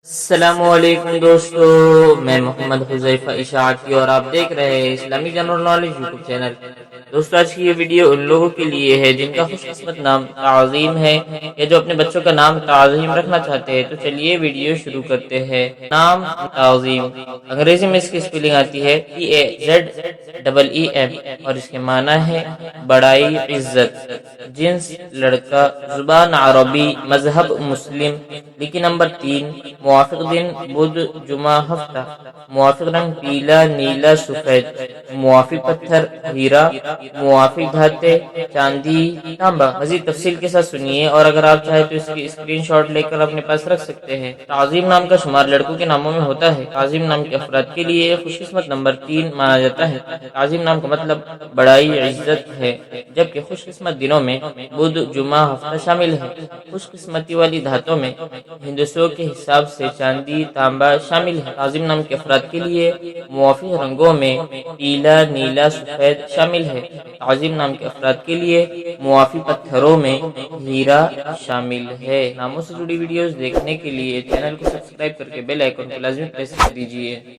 السلام علیکم دوستو، میں محمد حذیفہ اشاعتی اور آپ دیکھ رہے ہیں اسلامی جنرل نالج یوٹیوب چینل۔ دوستو آج کی یہ ویڈیو ان لوگوں کے لیے ہے جن کا خوش قسمت نام تعظیم ہے یا جو اپنے بچوں کا نام تعظیم رکھنا چاہتے ہیں۔ تو چلیے ویڈیو شروع کرتے ہیں۔ نام تعظیم انگریزی میں اس کی اسپیلنگ آتی ہے TAZEEM اور اس کے معنی ہے بڑائی، عزت۔ جنس لڑکا، زبان عربی، مذہب مسلم۔ لکی نمبر 3، موافق دن بدھ جمعہ ہفتہ، موافق رنگ پیلا نیلا سفید، موافق پتھر ہیرا، موافق دھاتے چاندی تانبا۔ مزید تفصیل کے ساتھ سنیے اور اگر آپ چاہیں تو اس کی اسکرین شاٹ لے کر اپنے پاس رکھ سکتے ہیں۔ تعظیم نام کا شمار لڑکوں کے ناموں میں ہوتا ہے۔ تعظیم نام کے افراد کے لیے خوش قسمت نمبر 3 مانا جاتا ہے۔ تعظیم نام کا مطلب بڑائی، عزت ہے، جبکہ خوش قسمت دنوں میں بدھ جمعہ ہفتہ شامل ہے۔ خوش قسمتی والی دھاتوں میں ہندسوں کے حساب سے چاندی تانبا شامل ہے۔ تعظیم نام کے افراد کے لیے موافق رنگوں میں پیلا نیلا سفید شامل ہے۔ تعظیم نام کے افراد کے لیے موافق پتھروں میں ہیرا شامل ہے۔ ناموں سے جڑی ویڈیوز دیکھنے کے لیے چینل کو سبسکرائب کر کے بیل آئیکن کو لازمی پریس کر دیجیے۔